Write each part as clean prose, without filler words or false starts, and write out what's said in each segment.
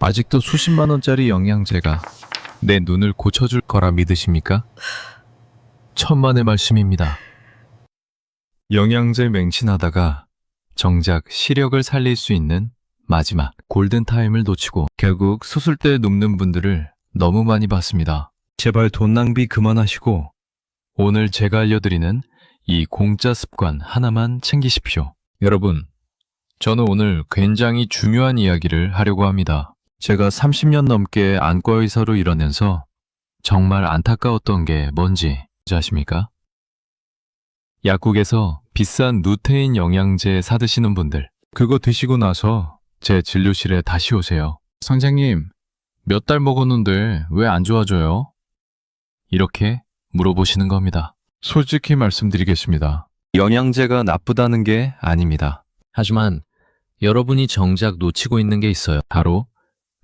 아직도 수십만 원짜리 영양제가 내 눈을 고쳐줄 거라 믿으십니까? 천만의 말씀입니다. 영양제 맹신하다가 정작 시력을 살릴 수 있는 마지막 골든타임을 놓치고 결국 수술대에 눕는 분들을 너무 많이 봤습니다. 제발 돈 낭비 그만하시고 오늘 제가 알려드리는 이 공짜 습관 하나만 챙기십시오. 여러분, 저는 오늘 굉장히 중요한 이야기를 하려고 합니다. 제가 30년 넘게 안과의사로 일하면서 정말 안타까웠던 게 뭔지 아십니까? 약국에서 비싼 누테인 영양제 사드시는 분들, 그거 드시고 나서 제 진료실에 다시 오세요. 선생님, 몇 달 먹었는데 왜 안 좋아져요? 이렇게 물어보시는 겁니다. 솔직히 말씀드리겠습니다. 영양제가 나쁘다는 게 아닙니다. 하지만 여러분이 정작 놓치고 있는 게 있어요. 바로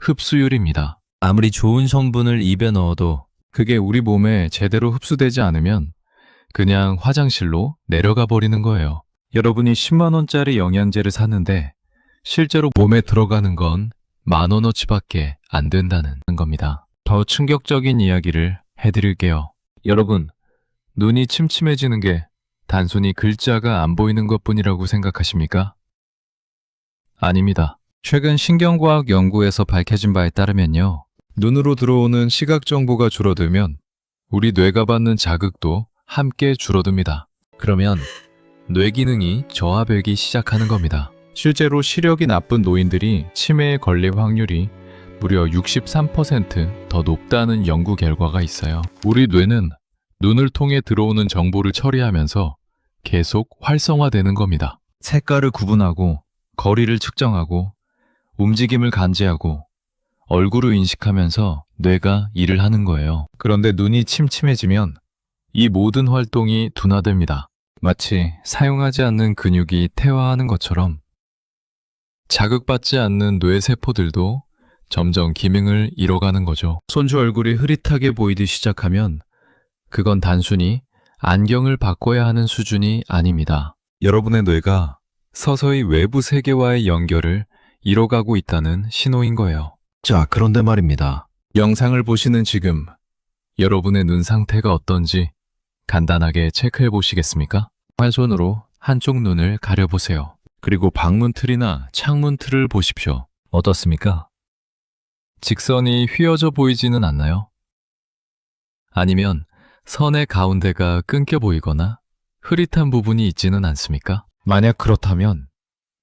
흡수율입니다. 아무리 좋은 성분을 입에 넣어도 그게 우리 몸에 제대로 흡수되지 않으면 그냥 화장실로 내려가 버리는 거예요. 여러분이 10만 원짜리 영양제를 샀는데 실제로 몸에 들어가는 건 10,000원어치밖에 안 된다는 겁니다. 더 충격적인 이야기를 해드릴게요. 여러분, 눈이 침침해지는 게 단순히 글자가 안 보이는 것뿐이라고 생각하십니까? 아닙니다. 최근 신경과학 연구에서 밝혀진 바에 따르면요. 눈으로 들어오는 시각 정보가 줄어들면 우리 뇌가 받는 자극도 함께 줄어듭니다. 그러면 뇌 기능이 저하되기 시작하는 겁니다. 실제로 시력이 나쁜 노인들이 치매에 걸릴 확률이 무려 63% 더 높다는 연구 결과가 있어요. 우리 뇌는 눈을 통해 들어오는 정보를 처리하면서 계속 활성화되는 겁니다. 색깔을 구분하고 거리를 측정하고 움직임을 감지하고 얼굴을 인식하면서 뇌가 일을 하는 거예요. 그런데 눈이 침침해지면 이 모든 활동이 둔화됩니다. 마치 사용하지 않는 근육이 퇴화하는 것처럼 자극받지 않는 뇌세포들도 점점 기능을 잃어가는 거죠. 손주 얼굴이 흐릿하게 보이기 시작하면 그건 단순히 안경을 바꿔야 하는 수준이 아닙니다. 여러분의 뇌가 서서히 외부 세계와의 연결을 잃어가고 있다는 신호인 거예요. 자, 그런데 말입니다. 영상을 보시는 지금 여러분의 눈 상태가 어떤지 간단하게 체크해 보시겠습니까? 활손으로 한쪽 눈을 가려보세요. 그리고 방문 틀이나 창문 틀을 보십시오. 어떻습니까? 직선이 휘어져 보이지는 않나요? 아니면 선의 가운데가 끊겨 보이거나 흐릿한 부분이 있지는 않습니까? 만약 그렇다면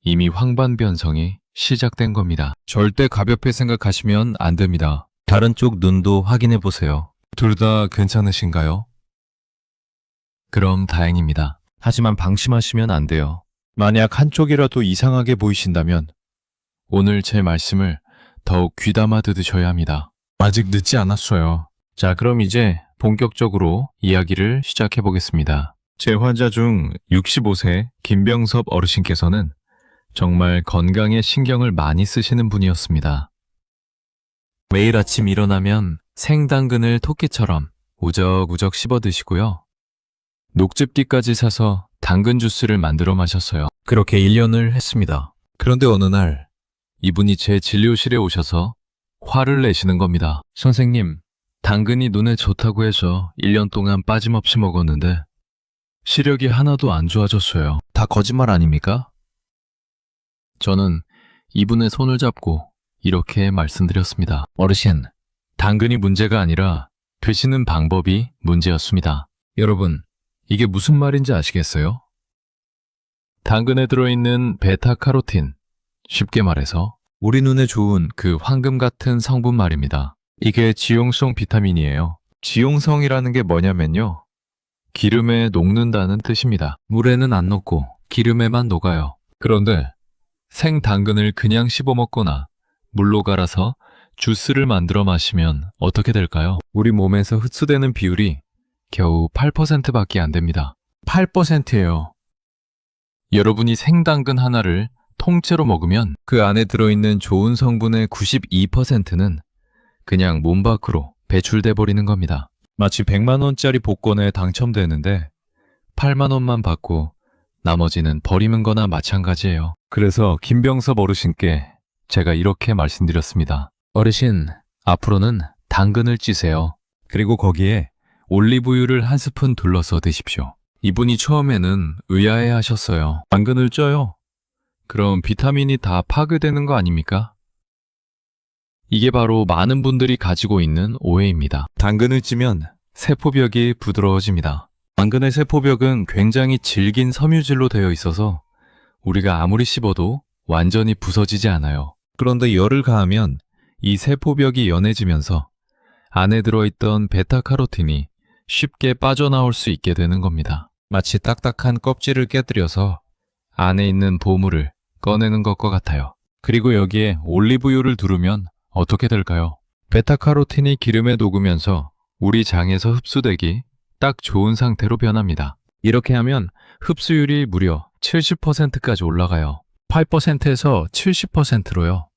이미 황반 변성이 시작된 겁니다. 절대 가볍게 생각하시면 안 됩니다. 다른 쪽 눈도 확인해 보세요. 둘 다 괜찮으신가요? 그럼 다행입니다. 하지만 방심하시면 안 돼요. 만약 한쪽이라도 이상하게 보이신다면 오늘 제 말씀을 더욱 귀담아 들으셔야 합니다. 아직 늦지 않았어요. 자, 그럼 이제 본격적으로 이야기를 시작해 보겠습니다. 제 환자 중 65세 김병섭 어르신께서는 정말 건강에 신경을 많이 쓰시는 분이었습니다. 매일 아침 일어나면 생당근을 토끼처럼 우적우적 씹어 드시고요. 녹즙기까지 사서 당근 주스를 만들어 마셨어요. 그렇게 1년을 했습니다. 그런데 어느 날 이분이 제 진료실에 오셔서 화를 내시는 겁니다. 선생님, 당근이 눈에 좋다고 해서 1년 동안 빠짐없이 먹었는데 시력이 하나도 안 좋아졌어요. 다 거짓말 아닙니까? 저는 이분의 손을 잡고 이렇게 말씀드렸습니다. 어르신, 당근이 문제가 아니라 드시는 방법이 문제였습니다. 여러분, 이게 무슨 말인지 아시겠어요? 당근에 들어있는 베타카로틴, 쉽게 말해서 우리 눈에 좋은 그 황금 같은 성분 말입니다. 이게 지용성 비타민이에요. 지용성이라는 게 뭐냐면요, 기름에 녹는다는 뜻입니다. 물에는 안 녹고 기름에만 녹아요. 그런데 생당근을 그냥 씹어 먹거나 물로 갈아서 주스를 만들어 마시면 어떻게 될까요? 우리 몸에서 흡수되는 비율이 겨우 8%밖에 안 됩니다. 8%예요. 여러분이 생당근 하나를 통째로 먹으면 그 안에 들어있는 좋은 성분의 92%는 그냥 몸 밖으로 배출돼 버리는 겁니다. 마치 100만 원짜리 복권에 당첨되는데 8만 원만 받고 나머지는 버리는 거나 마찬가지예요. 그래서 김병섭 어르신께 제가 이렇게 말씀드렸습니다. 어르신, 앞으로는 당근을 찌세요. 그리고 거기에 올리브유를 한 스푼 둘러서 드십시오. 이분이 처음에는 의아해 하셨어요. 당근을 쪄요? 그럼 비타민이 다 파괴되는 거 아닙니까? 이게 바로 많은 분들이 가지고 있는 오해입니다. 당근을 찌면 세포벽이 부드러워집니다. 당근의 세포벽은 굉장히 질긴 섬유질로 되어 있어서 우리가 아무리 씹어도 완전히 부서지지 않아요. 그런데 열을 가하면 이 세포벽이 연해지면서 안에 들어있던 베타카로틴이 쉽게 빠져나올 수 있게 되는 겁니다. 마치 딱딱한 껍질을 깨뜨려서 안에 있는 보물을 꺼내는 것과 같아요. 그리고 여기에 올리브유를 두르면 어떻게 될까요? 베타카로틴이 기름에 녹으면서 우리 장에서 흡수되기 딱 좋은 상태로 변합니다. 이렇게 하면 흡수율이 무려 70%까지 올라가요. 8%에서 70%로요.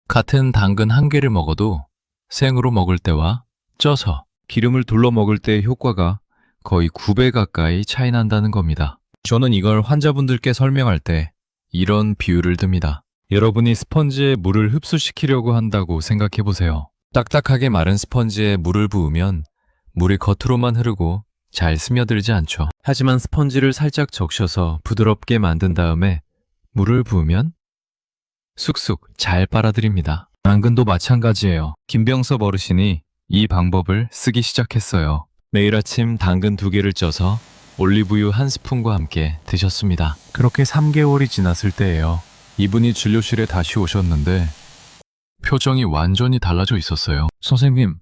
같은 당근 한 개를 먹어도 생으로 먹을 때와 쪄서 기름을 둘러 먹을 때의 효과가 거의 9배 가까이 차이 난다는 겁니다. 저는 이걸 환자분들께 설명할 때 이런 비유를 듭니다. 여러분이 스펀지에 물을 흡수시키려고 한다고 생각해 보세요. 딱딱하게 마른 스펀지에 물을 부으면 물이 겉으로만 흐르고 잘 스며들지 않죠. 하지만 스펀지를 살짝 적셔서 부드럽게 만든 다음에 물을 부으면 쑥쑥 잘 빨아들입니다. 당근도 마찬가지예요. 김병섭 어르신이 이 방법을 쓰기 시작했어요. 매일 아침 당근 2개를 쪄서 올리브유 1스푼과 함께 드셨습니다. 그렇게 3개월이 지났을 때예요. 이분이 진료실에 다시 오셨는데 표정이 완전히 달라져 있었어요. 선생님,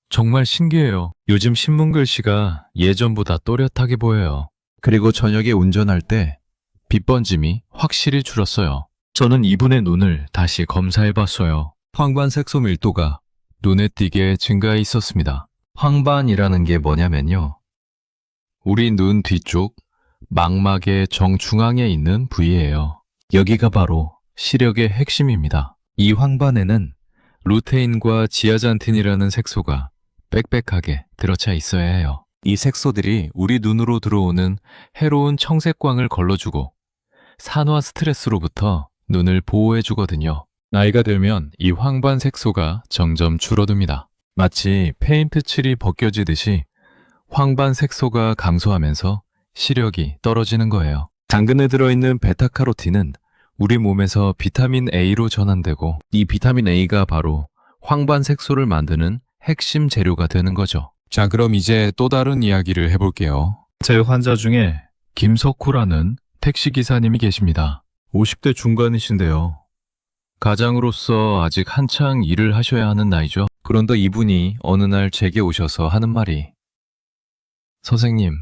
정말 신기해요. 요즘 신문 글씨가 예전보다 또렷하게 보여요. 그리고 저녁에 운전할 때 빛번짐이 확실히 줄었어요. 저는 이분의 눈을 다시 검사해봤어요. 황반 색소 밀도가 눈에 띄게 증가해 있었습니다. 황반이라는 게 뭐냐면요. 우리 눈 뒤쪽 망막의 정중앙에 있는 부위예요. 여기가 바로 시력의 핵심입니다. 이 황반에는 루테인과 지아잔틴이라는 색소가 빽빽하게 들어차 있어야 해요. 이 색소들이 우리 눈으로 들어오는 해로운 청색광을 걸러주고 산화 스트레스로부터 눈을 보호해주거든요. 나이가 들면 이 황반 색소가 점점 줄어듭니다. 마치 페인트 칠이 벗겨지듯이 황반 색소가 감소하면서 시력이 떨어지는 거예요. 당근에 들어있는 베타카로틴은 우리 몸에서 비타민 A로 전환되고 이 비타민 A가 바로 황반 색소를 만드는 핵심 재료가 되는 거죠. 자, 그럼 이제 또 다른 이야기를 해볼게요. 제 환자 중에 김석호라는 택시기사님이 계십니다. 50대 중반이신데요. 가장으로서 아직 한창 일을 하셔야 하는 나이죠. 그런데 이분이 어느 날 제게 오셔서 하는 말이 선생님,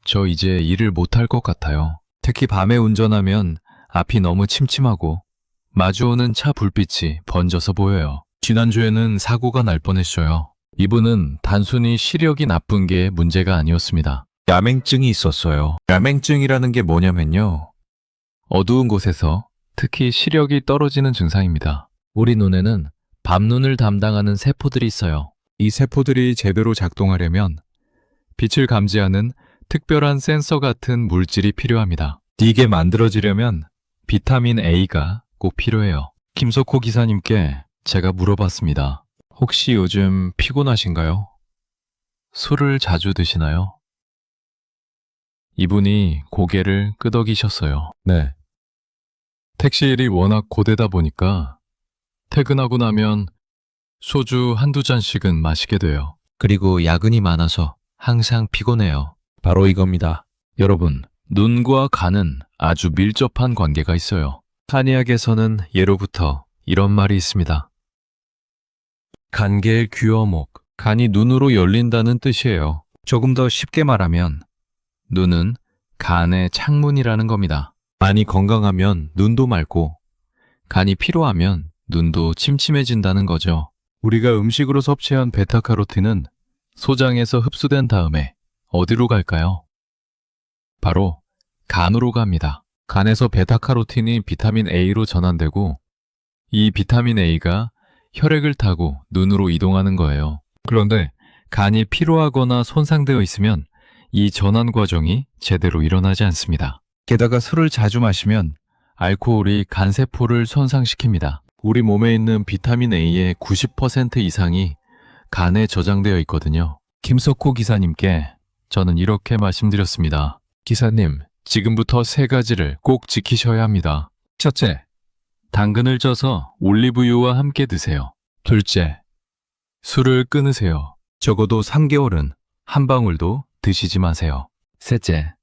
저 이제 일을 못할 것 같아요. 특히 밤에 운전하면 앞이 너무 침침하고 마주오는 차 불빛이 번져서 보여요. 지난주에는 사고가 날 뻔했어요. 이분은 단순히 시력이 나쁜 게 문제가 아니었습니다. 야맹증이 있었어요. 야맹증이라는 게 뭐냐면요. 어두운 곳에서 특히 시력이 떨어지는 증상입니다. 우리 눈에는 밤눈을 담당하는 세포들이 있어요. 이 세포들이 제대로 작동하려면 빛을 감지하는 특별한 센서 같은 물질이 필요합니다. 이게 만들어지려면 비타민 A가 꼭 필요해요. 김석호 기사님께 제가 물어봤습니다. 혹시 요즘 피곤하신가요? 술을 자주 드시나요? 이분이 고개를 끄덕이셨어요. 네. 택시 일이 워낙 고되다 보니까 퇴근하고 나면 소주 한두 잔씩은 마시게 돼요. 그리고 야근이 많아서 항상 피곤해요. 바로 이겁니다. 여러분, 눈과 간은 아주 밀접한 관계가 있어요. 한의학에서는 예로부터 이런 말이 있습니다. 간겔 귀어목, 간이 눈으로 열린다는 뜻이에요. 조금 더 쉽게 말하면 눈은 간의 창문이라는 겁니다. 간이 건강하면 눈도 맑고 간이 피로하면 눈도 침침해진다는 거죠. 우리가 음식으로 섭취한 베타카로틴은 소장에서 흡수된 다음에 어디로 갈까요? 바로 간으로 갑니다. 간에서 베타카로틴이 비타민 A로 전환되고 이 비타민 A가 혈액을 타고 눈으로 이동하는 거예요. 그런데 간이 피로하거나 손상되어 있으면 이 전환 과정이 제대로 일어나지 않습니다. 게다가 술을 자주 마시면 알코올이 간세포를 손상시킵니다. 우리 몸에 있는 비타민 A의 90% 이상이 간에 저장되어 있거든요. 김석호 기사님께 저는 이렇게 말씀드렸습니다. 기사님, 지금부터 3가지를 꼭 지키셔야 합니다. 첫째, 당근을 쪄서 올리브유와 함께 드세요. 둘째, 술을 끊으세요. 적어도 3개월은 한 방울도 드시지 마세요. 셋째,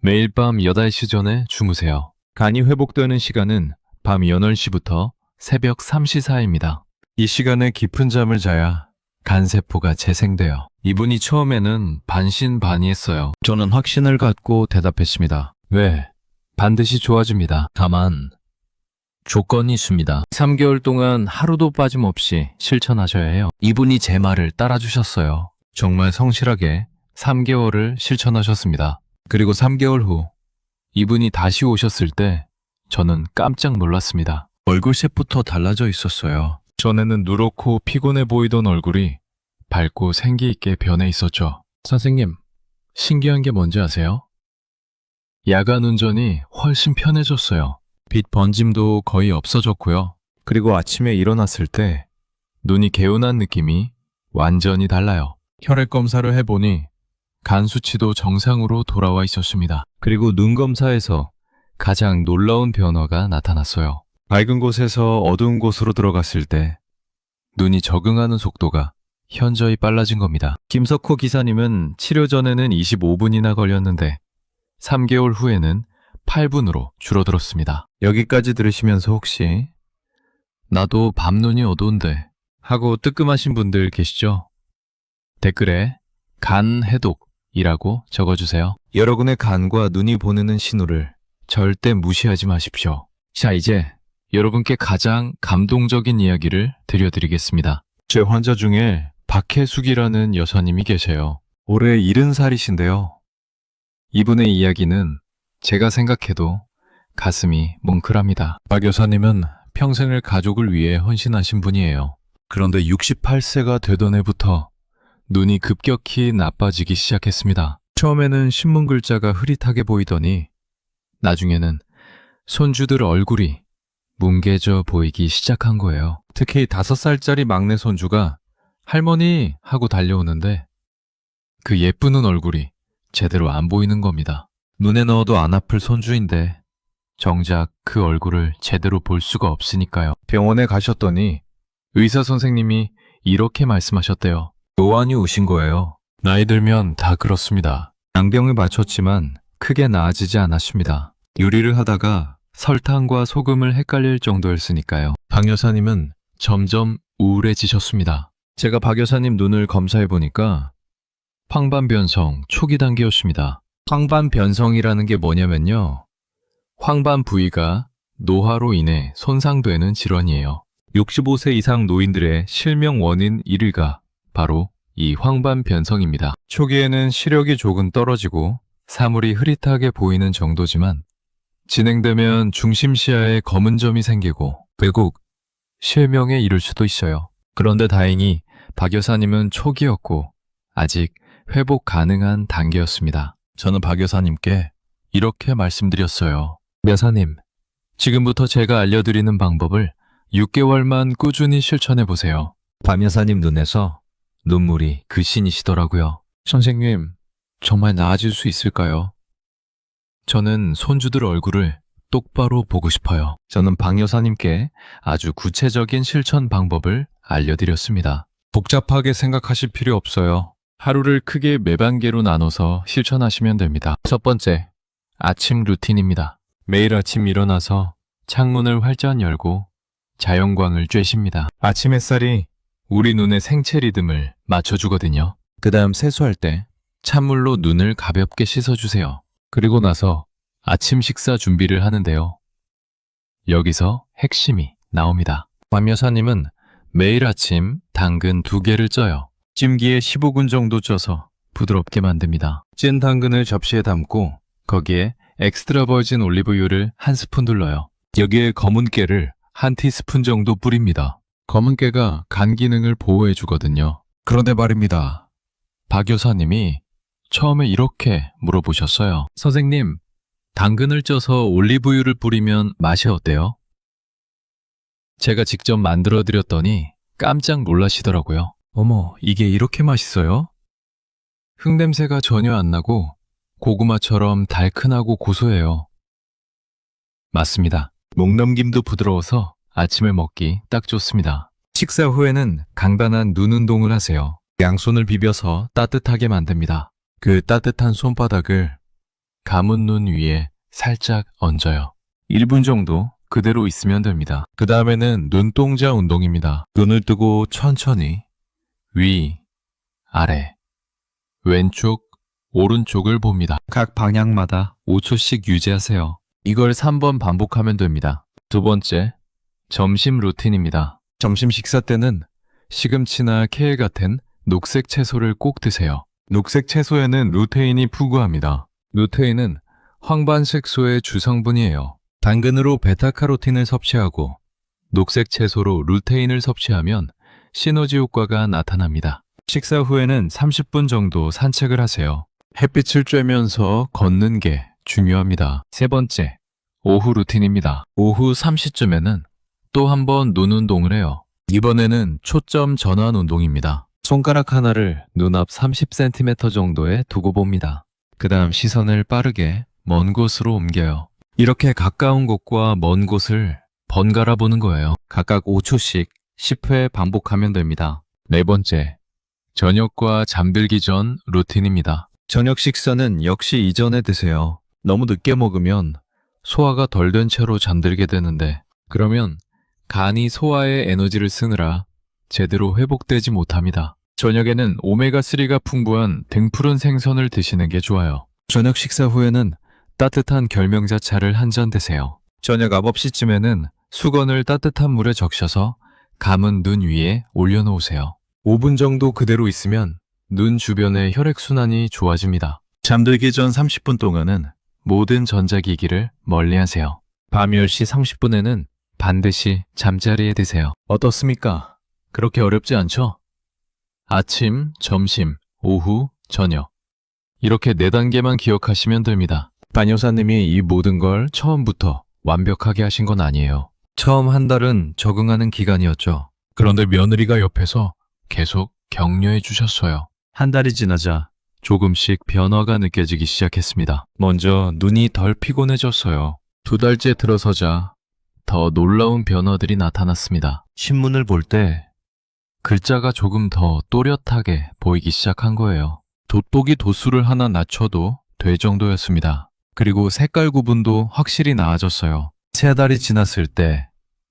매일 밤 8시 전에 주무세요. 간이 회복되는 시간은 밤 8시부터 새벽 3시 사이입니다. 이 시간에 깊은 잠을 자야 간세포가 재생돼요. 이분이 처음에는 반신반의했어요. 저는 확신을 갖고 대답했습니다. 네, 반드시 좋아집니다. 다만 조건이 있습니다. 3개월 동안 하루도 빠짐없이 실천하셔야 해요. 이분이 제 말을 따라주셨어요. 정말 성실하게 3개월을 실천하셨습니다. 그리고 3개월 후 이분이 다시 오셨을 때 저는 깜짝 놀랐습니다. 얼굴 색부터 달라져 있었어요. 전에는 누렇고 피곤해 보이던 얼굴이 밝고 생기 있게 변해 있었죠. 선생님, 신기한 게 뭔지 아세요? 야간 운전이 훨씬 편해졌어요. 빛 번짐도 거의 없어졌고요. 그리고 아침에 일어났을 때 눈이 개운한 느낌이 완전히 달라요. 혈액 검사를 해보니 간 수치도 정상으로 돌아와 있었습니다. 그리고 눈 검사에서 가장 놀라운 변화가 나타났어요. 밝은 곳에서 어두운 곳으로 들어갔을 때 눈이 적응하는 속도가 현저히 빨라진 겁니다. 김석호 기사님은 치료 전에는 25분이나 걸렸는데 3개월 후에는 8분으로 줄어들었습니다. 여기까지 들으시면서 혹시 나도 밤눈이 어두운데 하고 뜨끔하신 분들 계시죠? 댓글에 간 해독이라고 적어주세요. 여러분의 간과 눈이 보내는 신호를 절대 무시하지 마십시오. 자, 이제 여러분께 가장 감동적인 이야기를 들려드리겠습니다. 제 환자 중에 박혜숙이라는 여사님이 계세요. 올해 70살이신데요. 이분의 이야기는 제가 생각해도 가슴이 뭉클합니다. 박 여사님은 평생을 가족을 위해 헌신하신 분이에요. 그런데 68세가 되던 해부터 눈이 급격히 나빠지기 시작했습니다. 처음에는 신문 글자가 흐릿하게 보이더니 나중에는 손주들 얼굴이 뭉개져 보이기 시작한 거예요. 특히 5살짜리 막내 손주가 할머니 하고 달려오는데 그 예쁘는 얼굴이 제대로 안 보이는 겁니다. 눈에 넣어도 안 아플 손주인데 정작 그 얼굴을 제대로 볼 수가 없으니까요. 병원에 가셨더니 의사 선생님이 이렇게 말씀하셨대요. 노안이 오신 거예요. 나이 들면 다 그렇습니다. 양병을 맞췄지만 크게 나아지지 않았습니다. 요리를 하다가 설탕과 소금을 헷갈릴 정도였으니까요. 박 여사님은 점점 우울해지셨습니다. 제가 박 여사님 눈을 검사해보니까 황반변성 초기 단계였습니다. 황반변성이라는 게 뭐냐면요. 황반 부위가 노화로 인해 손상되는 질환이에요. 65세 이상 노인들의 실명 원인 1위가 바로 이 황반변성입니다. 초기에는 시력이 조금 떨어지고 사물이 흐릿하게 보이는 정도지만 진행되면 중심시야에 검은 점이 생기고 왜곡, 실명에 이를 수도 있어요. 그런데 다행히 박 여사님은 초기였고 아직 회복 가능한 단계였습니다. 저는 박 여사님께 이렇게 말씀드렸어요. 여사님, 지금부터 제가 알려드리는 방법을 6개월만 꾸준히 실천해보세요. 박 여사님 눈에서 눈물이 글씨이시더라고요. 선생님, 정말 나아질 수 있을까요? 저는 손주들 얼굴을 똑바로 보고 싶어요. 저는 박 여사님께 아주 구체적인 실천 방법을 알려드렸습니다. 복잡하게 생각하실 필요 없어요. 하루를 크게 매반계로 나눠서 실천하시면 됩니다. 첫 번째, 아침 루틴입니다. 매일 아침 일어나서 창문을 활짝 열고 자연광을 쬐십니다. 아침 햇살이 우리 눈의 생체 리듬을 맞춰주거든요. 그 다음 세수할 때 찬물로 눈을 가볍게 씻어주세요. 그리고 나서 아침 식사 준비를 하는데요. 여기서 핵심이 나옵니다. 박 여사님은 매일 아침 당근 2개를 쪄요. 찜기에 15분 정도 쪄서 부드럽게 만듭니다. 찐 당근을 접시에 담고 거기에 엑스트라 버진 올리브유를 1스푼 둘러요. 여기에 검은 깨를 1티스푼 정도 뿌립니다. 검은 깨가 간 기능을 보호해 주거든요. 그런데 말입니다. 박 여사님이 처음에 이렇게 물어보셨어요. 선생님, 당근을 쪄서 올리브유를 뿌리면 맛이 어때요? 제가 직접 만들어 드렸더니 깜짝 놀라시더라고요. 어머, 이게 이렇게 맛있어요? 흙냄새가 전혀 안 나고 고구마처럼 달큰하고 고소해요. 맞습니다. 목넘김도 부드러워서 아침에 먹기 딱 좋습니다. 식사 후에는 간단한 눈 운동을 하세요. 양손을 비벼서 따뜻하게 만듭니다. 그 따뜻한 손바닥을 감은 눈 위에 살짝 얹어요. 1분 정도 그대로 있으면 됩니다. 그 다음에는 눈동자 운동입니다. 눈을 뜨고 천천히 위, 아래, 왼쪽, 오른쪽을 봅니다. 각 방향마다 5초씩 유지하세요. 이걸 3번 반복하면 됩니다. 두 번째, 점심 루틴입니다. 점심 식사 때는 시금치나 케일 같은 녹색 채소를 꼭 드세요. 녹색 채소에는 루테인이 풍부합니다. 루테인은 황반색소의 주성분이에요. 당근으로 베타카로틴을 섭취하고 녹색 채소로 루테인을 섭취하면 시너지 효과가 나타납니다. 식사 후에는 30분 정도 산책을 하세요. 햇빛을 쬐면서 걷는 게 중요합니다. 세 번째, 오후 루틴입니다. 오후 3시쯤에는 또 한 번 눈 운동을 해요. 이번에는 초점 전환 운동입니다. 손가락 하나를 눈앞 30cm 정도에 두고 봅니다. 그 다음 시선을 빠르게 먼 곳으로 옮겨요. 이렇게 가까운 곳과 먼 곳을 번갈아 보는 거예요. 각각 5초씩 10회 반복하면 됩니다. 네 번째, 저녁과 잠들기 전 루틴입니다. 저녁 식사는 역시 이전에 드세요. 너무 늦게 먹으면 소화가 덜 된 채로 잠들게 되는데 그러면 간이 소화에 에너지를 쓰느라 제대로 회복되지 못합니다. 저녁에는 오메가3가 풍부한 등푸른 생선을 드시는 게 좋아요. 저녁 식사 후에는 따뜻한 결명자차를 한 잔 드세요. 저녁 9시쯤에는 수건을 따뜻한 물에 적셔서 감은 눈 위에 올려놓으세요. 5분 정도 그대로 있으면 눈 주변의 혈액순환이 좋아집니다. 잠들기 전 30분 동안은 모든 전자기기를 멀리하세요. 밤 10시 30분에는 반드시 잠자리에 드세요. 어떻습니까? 그렇게 어렵지 않죠? 아침, 점심, 오후, 저녁 이렇게 4단계만 기억하시면 됩니다. 반 여사님이 이 모든 걸 처음부터 완벽하게 하신 건 아니에요. 처음 한 달은 적응하는 기간이었죠. 그런데 며느리가 옆에서 계속 격려해 주셨어요. 한 달이 지나자 조금씩 변화가 느껴지기 시작했습니다. 먼저 눈이 덜 피곤해졌어요. 2달째 들어서자 더 놀라운 변화들이 나타났습니다. 신문을 볼 때 글자가 조금 더 또렷하게 보이기 시작한 거예요. 돋보기 도수를 하나 낮춰도 될 정도였습니다. 그리고 색깔 구분도 확실히 나아졌어요. 3달이 지났을 때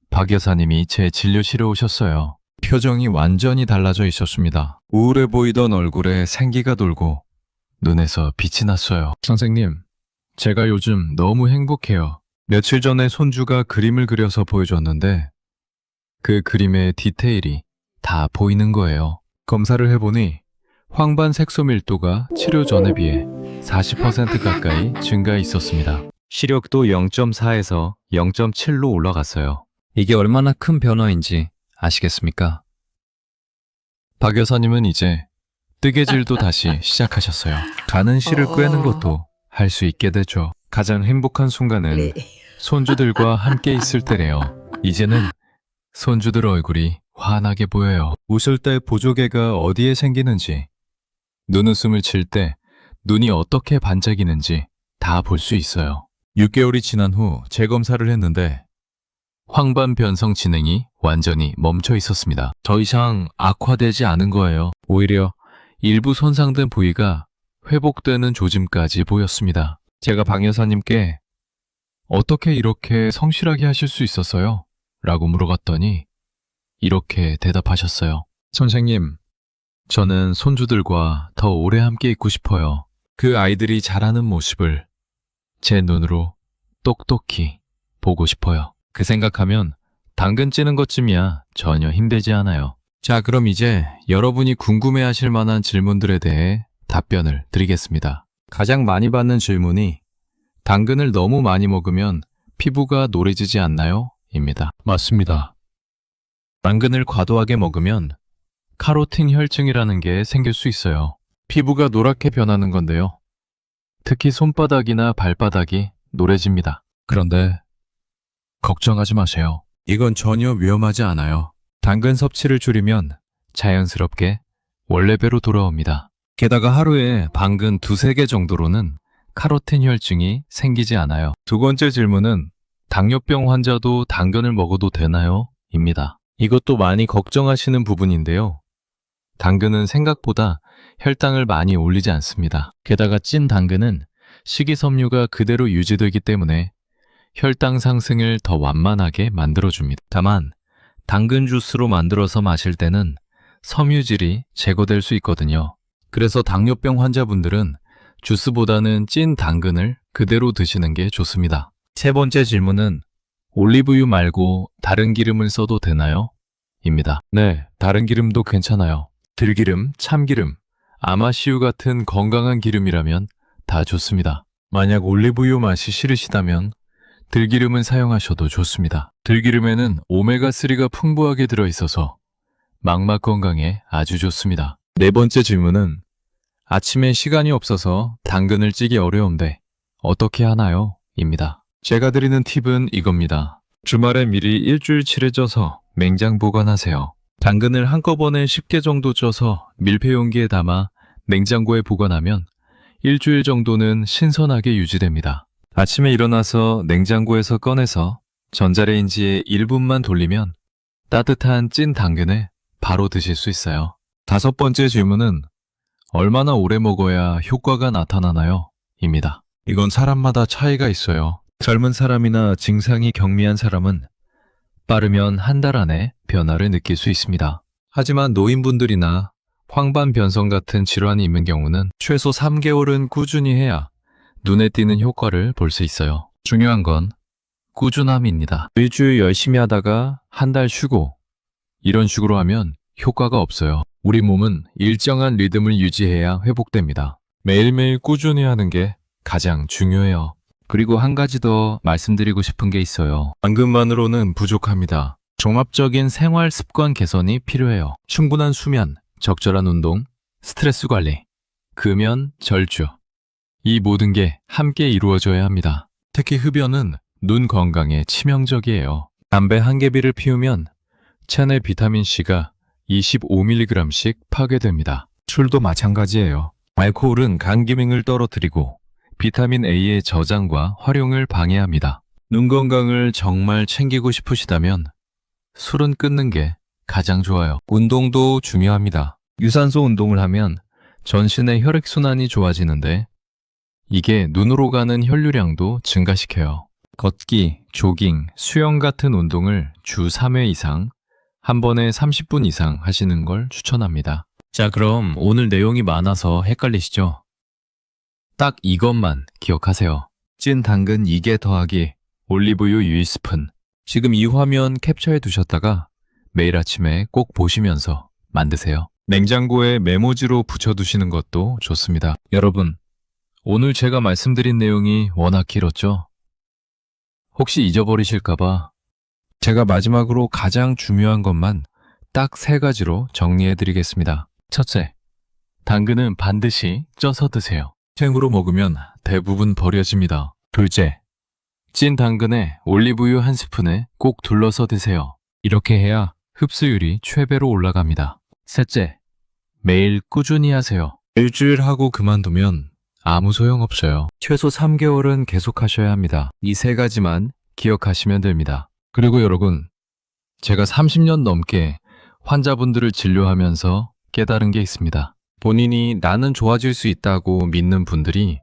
박 여사님이 제 진료실에 오셨어요. 표정이 완전히 달라져 있었습니다. 우울해 보이던 얼굴에 생기가 돌고 눈에서 빛이 났어요. 선생님, 제가 요즘 너무 행복해요. 며칠 전에 손주가 그림을 그려서 보여줬는데 그 그림의 디테일이 다 보이는 거예요. 검사를 해보니 황반 색소 밀도가 치료 전에 비해 40% 가까이 증가해 있었습니다. 시력도 0.4에서 0.7로 올라갔어요. 이게 얼마나 큰 변화인지 아시겠습니까? 박 여사님은 이제 뜨개질도 다시 시작하셨어요. 가는 실을 꿰는 것도 할 수 있게 되죠. 가장 행복한 순간은 손주들과 함께 있을 때래요. 이제는 손주들 얼굴이 환하게 보여요. 웃을 때 보조개가 어디에 생기는지, 눈웃음을 칠 때 눈이 어떻게 반짝이는지 다 볼 수 있어요. 6개월이 지난 후 재검사를 했는데 황반 변성 진행이 완전히 멈춰 있었습니다. 더 이상 악화되지 않은 거예요. 오히려 일부 손상된 부위가 회복되는 조짐까지 보였습니다. 제가 박 여사님께 어떻게 이렇게 성실하게 하실 수 있었어요? 라고 물어봤더니 이렇게 대답하셨어요. 선생님, 저는 손주들과 더 오래 함께 있고 싶어요. 그 아이들이 자라는 모습을 제 눈으로 똑똑히 보고 싶어요. 그 생각하면 당근 찌는 것쯤이야 전혀 힘들지 않아요. 자, 그럼 이제 여러분이 궁금해하실 만한 질문들에 대해 답변을 드리겠습니다. 가장 많이 받는 질문이 당근을 너무 많이 먹으면 피부가 노래지지 않나요? 입니다. 맞습니다. 당근을 과도하게 먹으면 카로틴 혈증이라는 게 생길 수 있어요. 피부가 노랗게 변하는 건데요. 특히 손바닥이나 발바닥이 노래집니다. 그런데 걱정하지 마세요. 이건 전혀 위험하지 않아요. 당근 섭취를 줄이면 자연스럽게 원래배로 돌아옵니다. 게다가 하루에 당근 2~3개 정도로는 카로틴 혈증이 생기지 않아요. 두 번째 질문은 당뇨병 환자도 당근을 먹어도 되나요? 입니다. 이것도 많이 걱정하시는 부분인데요. 당근은 생각보다 혈당을 많이 올리지 않습니다. 게다가 찐 당근은 식이섬유가 그대로 유지되기 때문에 혈당 상승을 더 완만하게 만들어줍니다. 다만 당근 주스로 만들어서 마실 때는 섬유질이 제거될 수 있거든요. 그래서 당뇨병 환자분들은 주스보다는 찐 당근을 그대로 드시는 게 좋습니다. 세 번째 질문은 올리브유 말고 다른 기름을 써도 되나요? 입니다. 네, 다른 기름도 괜찮아요. 들기름, 참기름, 아마씨유 같은 건강한 기름이라면 다 좋습니다. 만약 올리브유 맛이 싫으시다면 들기름은 사용하셔도 좋습니다. 들기름에는 오메가3가 풍부하게 들어있어서 망막 건강에 아주 좋습니다. 네 번째 질문은 아침에 시간이 없어서 당근을 찌기 어려운데 어떻게 하나요? 입니다. 제가 드리는 팁은 이겁니다. 주말에 미리 일주일치를 쪄서 냉장 보관하세요. 당근을 한꺼번에 10개 정도 쪄서 밀폐용기에 담아 냉장고에 보관하면 일주일 정도는 신선하게 유지됩니다. 아침에 일어나서 냉장고에서 꺼내서 전자레인지에 1분만 돌리면 따뜻한 찐 당근을 바로 드실 수 있어요. 다섯 번째 질문은 얼마나 오래 먹어야 효과가 나타나나요? 입니다. 이건 사람마다 차이가 있어요. 젊은 사람이나 증상이 경미한 사람은 빠르면 한 달 안에 변화를 느낄 수 있습니다. 하지만 노인분들이나 황반변성 같은 질환이 있는 경우는 최소 3개월은 꾸준히 해야 눈에 띄는 효과를 볼 수 있어요. 중요한 건 꾸준함입니다. 일주일 열심히 하다가 한 달 쉬고 이런 식으로 하면 효과가 없어요. 우리 몸은 일정한 리듬을 유지해야 회복됩니다. 매일매일 꾸준히 하는 게 가장 중요해요. 그리고 한 가지 더 말씀드리고 싶은 게 있어요. 당근만으로는 부족합니다. 종합적인 생활 습관 개선이 필요해요. 충분한 수면, 적절한 운동, 스트레스 관리, 금연, 절주. 이 모든 게 함께 이루어져야 합니다. 특히 흡연은 눈 건강에 치명적이에요. 담배 한 개비를 피우면 체내 비타민C가 25mg씩 파괴됩니다. 술도 마찬가지예요. 알코올은 간 기능을 떨어뜨리고 비타민 A의 저장과 활용을 방해합니다. 눈 건강을 정말 챙기고 싶으시다면 술은 끊는 게 가장 좋아요. 운동도 중요합니다. 유산소 운동을 하면 전신의 혈액순환이 좋아지는데 이게 눈으로 가는 혈류량도 증가시켜요. 걷기, 조깅, 수영 같은 운동을 주 3회 이상, 한 번에 30분 이상 하시는 걸 추천합니다. 자, 그럼 오늘 내용이 많아서 헷갈리시죠? 딱 이것만 기억하세요. 찐 당근 2개 더하기 올리브유 유이스푼. 지금 이 화면 캡처해 두셨다가 매일 아침에 꼭 보시면서 만드세요. 냉장고에 메모지로 붙여두시는 것도 좋습니다. 여러분, 오늘 제가 말씀드린 내용이 워낙 길었죠? 혹시 잊어버리실까봐 제가 마지막으로 가장 중요한 것만 딱 3가지로 정리해드리겠습니다. 첫째, 당근은 반드시 쪄서 드세요. 생으로 먹으면 대부분 버려집니다. 둘째, 찐 당근에 올리브유 한 스푼을 꼭 둘러서 드세요. 이렇게 해야 흡수율이 최배로 올라갑니다. 셋째, 매일 꾸준히 하세요. 일주일 하고 그만두면 아무 소용없어요. 최소 3개월은 계속하셔야 합니다. 이 3가지만 기억하시면 됩니다. 그리고 여러분, 제가 30년 넘게 환자분들을 진료하면서 깨달은 게 있습니다. 본인이 나는 좋아질 수 있다고 믿는 분들이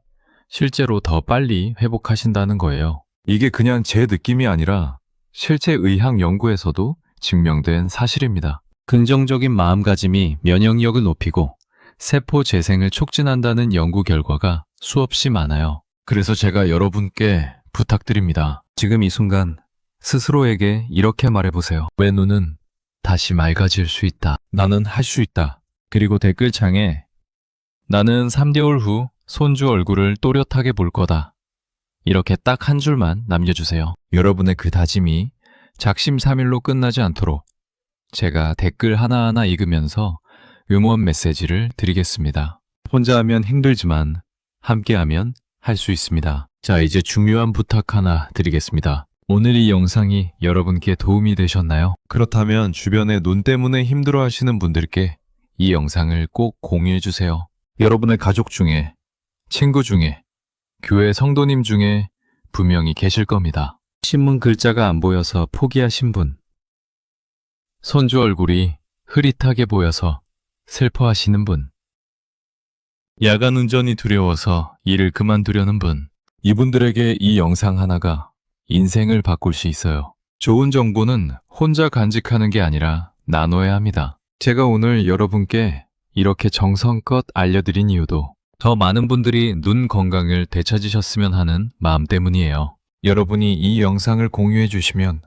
실제로 더 빨리 회복하신다는 거예요. 이게 그냥 제 느낌이 아니라 실제 의학 연구에서도 증명된 사실입니다. 긍정적인 마음가짐이 면역력을 높이고 세포 재생을 촉진한다는 연구 결과가 수없이 많아요. 그래서 제가 여러분께 부탁드립니다. 지금 이 순간 스스로에게 이렇게 말해보세요. 왜 눈은 다시 맑아질 수 있다. 나는 할 수 있다. 그리고 댓글창에 나는 3개월 후 손주 얼굴을 또렷하게 볼 거다. 이렇게 딱 한 줄만 남겨주세요. 여러분의 그 다짐이 작심삼일로 끝나지 않도록 제가 댓글 하나하나 읽으면서 응원 메시지를 드리겠습니다. 혼자 하면 힘들지만 함께 하면 할 수 있습니다. 자, 이제 중요한 부탁 하나 드리겠습니다. 오늘 이 영상이 여러분께 도움이 되셨나요? 그렇다면 주변에 눈 때문에 힘들어 하시는 분들께 이 영상을 꼭 공유해 주세요. 여러분의 가족 중에, 친구 중에, 교회 성도님 중에 분명히 계실 겁니다. 신문 글자가 안 보여서 포기하신 분, 손주 얼굴이 흐릿하게 보여서 슬퍼하시는 분, 야간 운전이 두려워서 일을 그만두려는 분, 이분들에게 이 영상 하나가 인생을 바꿀 수 있어요. 좋은 정보는 혼자 간직하는 게 아니라 나눠야 합니다. 제가 오늘 여러분께 이렇게 정성껏 알려드린 이유도 더 많은 분들이 눈 건강을 되찾으셨으면 하는 마음 때문이에요. 여러분이 이 영상을 공유해 주시면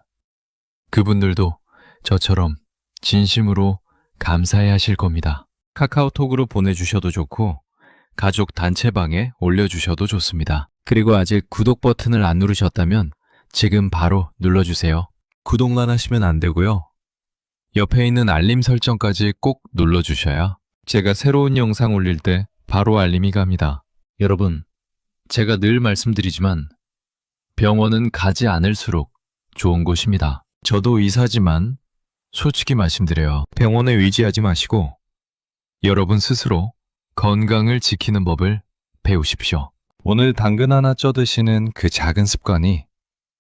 그분들도 저처럼 진심으로 감사해 하실 겁니다. 카카오톡으로 보내주셔도 좋고 가족 단체방에 올려주셔도 좋습니다. 그리고 아직 구독 버튼을 안 누르셨다면 지금 바로 눌러주세요. 구독만 하시면 안 되고요. 옆에 있는 알림 설정까지 꼭 눌러주셔야 제가 새로운 영상 올릴 때 바로 알림이 갑니다. 여러분, 제가 늘 말씀드리지만 병원은 가지 않을수록 좋은 곳입니다. 저도 의사지만 솔직히 말씀드려요. 병원에 의지하지 마시고 여러분 스스로 건강을 지키는 법을 배우십시오. 오늘 당근 하나 쪄 드시는 그 작은 습관이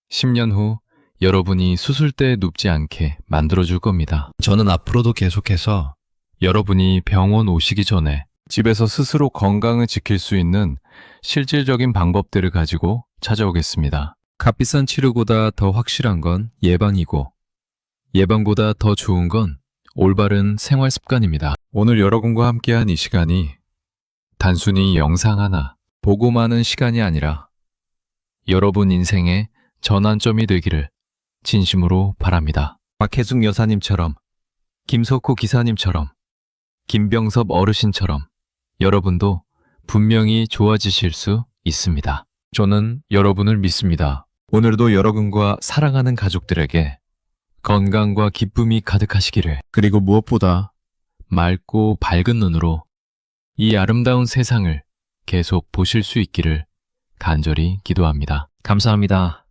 10년 후 여러분이 수술대에 눕지 않게 만들어줄 겁니다. 저는 앞으로도 계속해서 여러분이 병원 오시기 전에 집에서 스스로 건강을 지킬 수 있는 실질적인 방법들을 가지고 찾아오겠습니다. 값비싼 치료보다 더 확실한 건 예방이고 예방보다 더 좋은 건 올바른 생활 습관입니다. 오늘 여러분과 함께한 이 시간이 단순히 영상 하나 보고 마는 시간이 아니라 여러분 인생의 전환점이 되기를 진심으로 바랍니다. 박혜숙 여사님처럼, 김석호 기사님처럼, 김병섭 어르신처럼 여러분도 분명히 좋아지실 수 있습니다. 저는 여러분을 믿습니다. 오늘도 여러분과 사랑하는 가족들에게 건강과 기쁨이 가득하시기를, 그리고 무엇보다 맑고 밝은 눈으로 이 아름다운 세상을 계속 보실 수 있기를 간절히 기도합니다. 감사합니다.